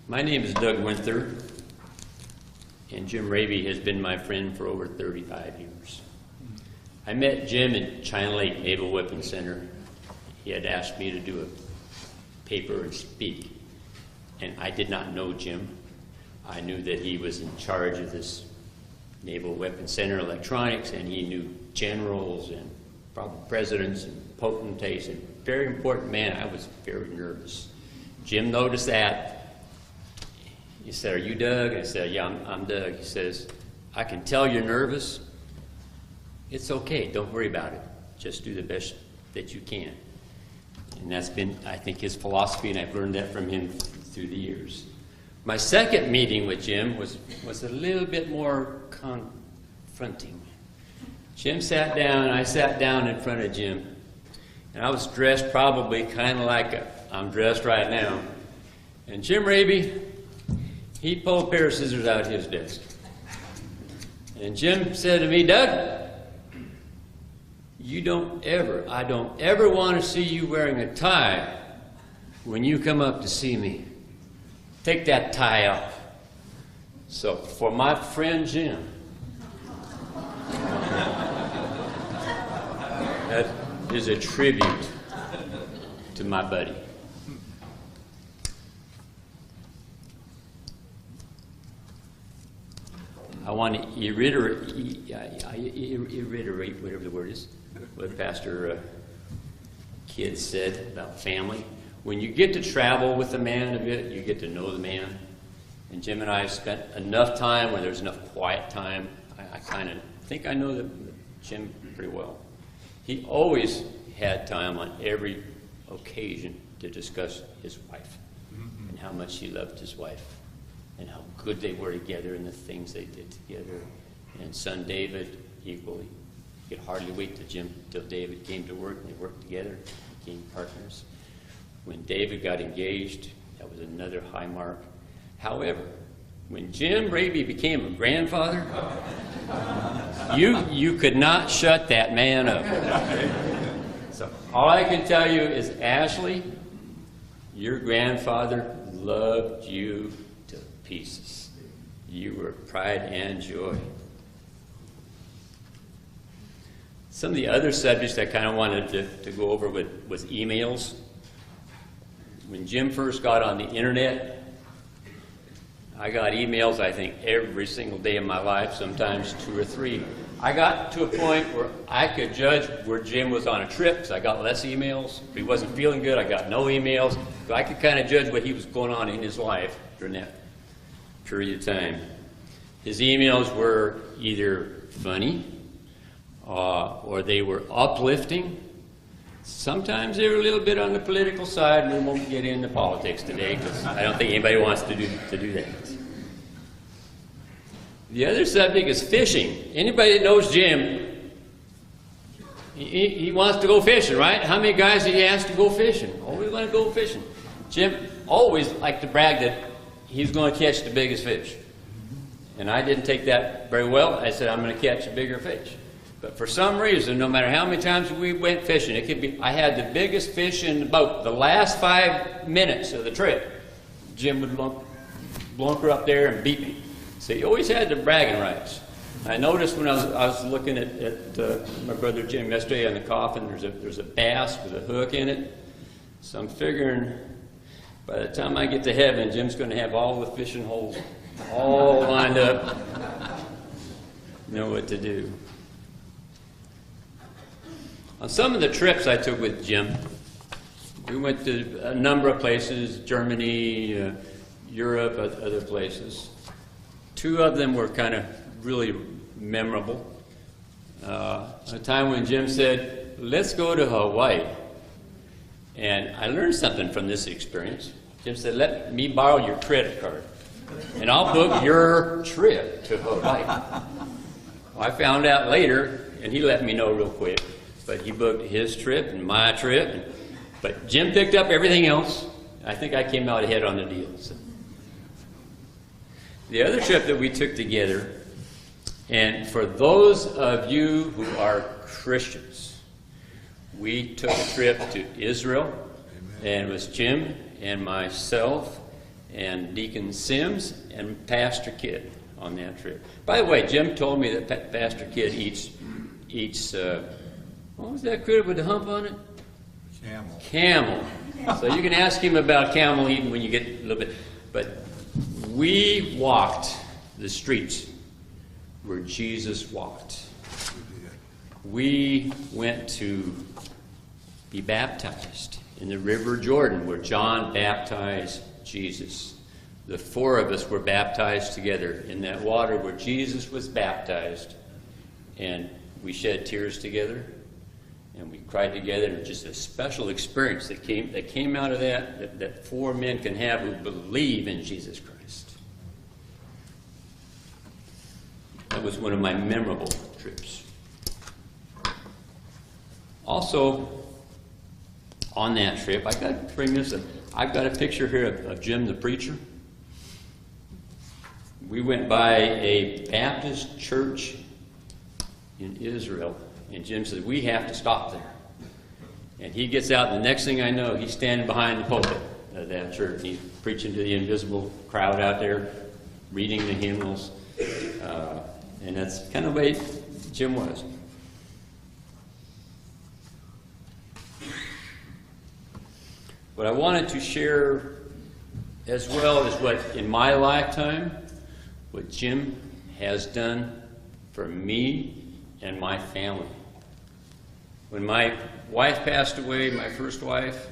My name is Doug Winther, and Jim Raby has been my friend for over 35 years. I met Jim at China Lake Naval Weapons Center. He had asked me to do a paper and speak, and I did not know Jim. I knew that he was in charge of this Naval Weapons Center electronics, and he knew generals and probably presidents and potentates, and very important man. I was very nervous. Jim noticed that. He said, "Are you Doug?" I said, "Yeah, I'm Doug." He says, "I can tell you're nervous. It's okay, don't worry about it. Just do the best that you can." And that's been, I think, his philosophy, and I've learned that from him through the years. My second meeting with Jim was a little bit more confronting. Jim sat down, and I sat down in front of Jim. And I was dressed probably kind of like I'm dressed right now. And Jim Raby, he pulled a pair of scissors out of his desk. And Jim said to me, "Doug, I don't ever want to see you wearing a tie when you come up to see me. Take that tie off." So for my friend Jim, that is a tribute to my buddy. I want to reiterate whatever the word is, what Pastor Kidd said about family. When you get to travel with the man a bit, you get to know the man. And Jim and I have spent enough time where there's enough quiet time. I kind of think I know Jim pretty well. He always had time on every occasion to discuss his wife and how much he loved his wife, and how good they were together and the things they did together. And son David, equally. He could hardly wait till David came to work, and they worked together, became partners. When David got engaged, that was another high mark. However, when Jim Raby became a grandfather, you could not shut that man up. So all I can tell you is, Ashley, your grandfather loved you to pieces. You were pride and joy. Some of the other subjects I kind of wanted to go over was emails. When Jim first got on the internet, I got emails, I think, every single day of my life, sometimes 2 or 3. I got to a point where I could judge where Jim was on a trip, because I got less emails. If he wasn't feeling good, I got no emails. So I could kind of judge what he was going on in his life during that period of time. His emails were either funny, or they were uplifting. Sometimes they were a little bit on the political side, and we won't get into politics today, because I don't think anybody wants to do that. The other subject is fishing. Anybody that knows Jim, he wants to go fishing, right? How many guys did he ask to go fishing? Oh, we want to go fishing. Jim always liked to brag that he's going to catch the biggest fish. And I didn't take that very well. I said, I'm going to catch a bigger fish. But for some reason, no matter how many times we went fishing, it could be, I had the biggest fish in the boat. The last 5 minutes of the trip, Jim would blunker up there and beat me. So he always had the bragging rights. I noticed when I was looking at my brother Jim yesterday on the coffin, there's a bass with a hook in it. So I'm figuring by the time I get to heaven, Jim's going to have all the fishing holes all lined up. Know what to do. On some of the trips I took with Jim, we went to a number of places, Germany, Europe, other places. 2 of them were kind of really memorable. A time when Jim said, "Let's go to Hawaii." And I learned something from this experience. Jim said, "Let me borrow your credit card, and I'll book your trip to Hawaii." Well, I found out later, and he let me know real quick, but he booked his trip and my trip. But Jim picked up everything else. I think I came out ahead on the deal. So. The other trip that we took together, and for those of you who are Christians, we took a trip to Israel, and it was Jim and myself and Deacon Sims and Pastor Kidd on that trip. By the way, Jim told me that Pastor Kidd eats what was that critter with the hump on it? Camel. Camel. So you can ask him about camel eating when you get a little bit. But we walked the streets where Jesus walked. We went to be baptized in the River Jordan where John baptized Jesus. The four of us were baptized together in that water where Jesus was baptized. And we shed tears together. And we cried together, and just a special experience that came out of that four men can have who believe in Jesus Christ. That was one of my memorable trips. Also, on that trip, I've got a picture here of Jim the preacher. We went by a Baptist church in Israel. And Jim says, we have to stop there. And he gets out, and the next thing I know, he's standing behind the pulpit of that church. And he's preaching to the invisible crowd out there, reading the hymnals. And that's kind of the way Jim was. What I wanted to share as well is what, in my lifetime, what Jim has done for me and my family. When my wife passed away, my first wife,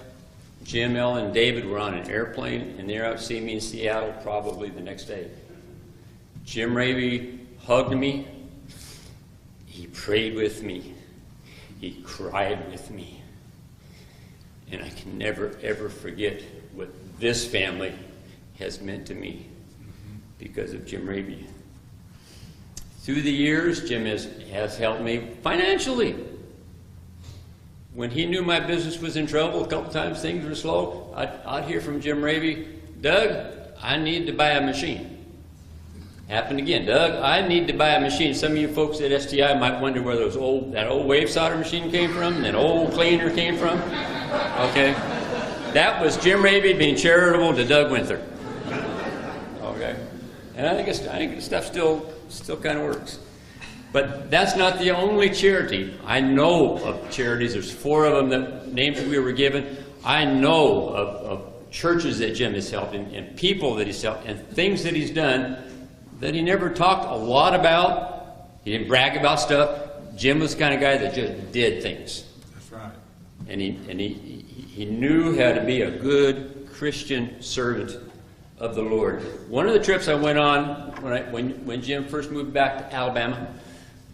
Jim, Ellen, and David were on an airplane, and they're out seeing me in Seattle probably the next day. Jim Raby hugged me. He prayed with me. He cried with me. And I can never, ever forget what this family has meant to me because of Jim Raby. Through the years, Jim has helped me financially. When he knew my business was in trouble, a couple times things were slow, I'd hear from Jim Raby, Doug, I need to buy a machine. Happened again, Doug, I need to buy a machine. Some of you folks at STI might wonder where that old wave solder machine came from, and that old cleaner came from. Okay? That was Jim Raby being charitable to Doug Winther. Okay? And I think the stuff still kind of works. But that's not the only charity. I know of charities. There's four of them, that names we were given. I know of churches that Jim has helped and people that he's helped and things that he's done that he never talked a lot about. He didn't brag about stuff. Jim was the kind of guy that just did things. That's right. And he knew how to be a good Christian servant of the Lord. One of the trips I went on when Jim first moved back to Alabama,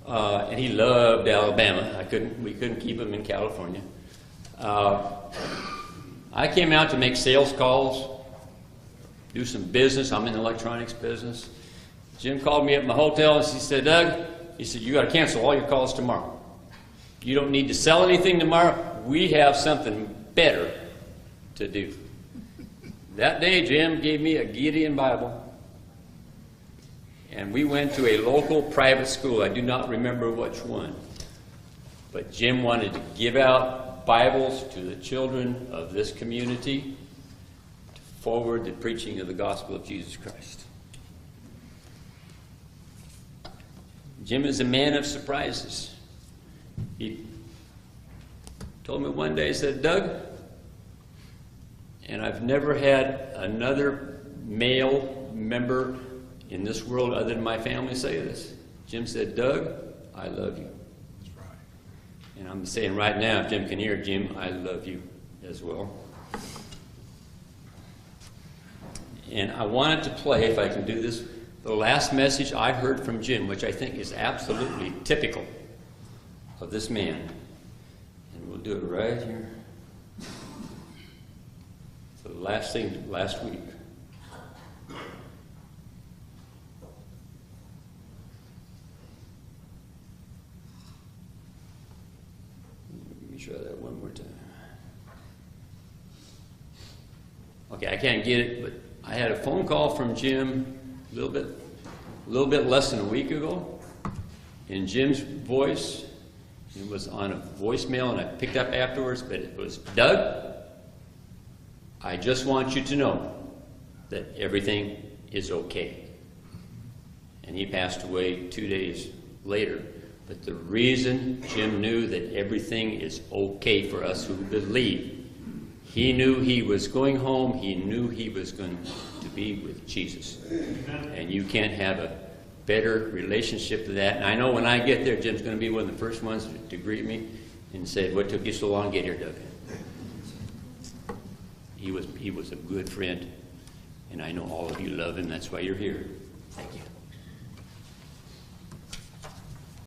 and he loved Alabama. We couldn't keep him in California. I came out to make sales calls, do some business. I'm in the electronics business. Jim called me up in my hotel and he said, Doug, he said, you got to cancel all your calls tomorrow. You don't need to sell anything tomorrow. We have something better to do. That day, Jim gave me a Gideon Bible. And we went to a local private school. I do not remember which one. But Jim wanted to give out Bibles to the children of this community to forward the preaching of the gospel of Jesus Christ. Jim is a man of surprises. He told me one day, he said, Doug, and I've never had another male member in this world other than my family say this. Jim said, Doug, I love you. That's right. And I'm saying right now, if Jim can hear, Jim, I love you as well. And I wanted to play, if I can do this, the last message I heard from Jim, which I think is absolutely typical of this man. And we'll do it right here. So the last thing, last week. Let me try that one more time. Okay, I can't get it, but I had a phone call from Jim a little bit less than a week ago, in Jim's voice. It was on a voicemail, and I picked up afterwards, but it was, Doug, I just want you to know that everything is okay. And he passed away 2 days later. But the reason Jim knew that everything is okay for us who believe, he knew he was going home, he knew he was going to be with Jesus. And you can't have a better relationship than that. And I know when I get there, Jim's going to be one of the first ones to greet me and say, "What took you so long to get here, Doug?" He was a good friend, and I know all of you love him. That's why you're here. Thank you.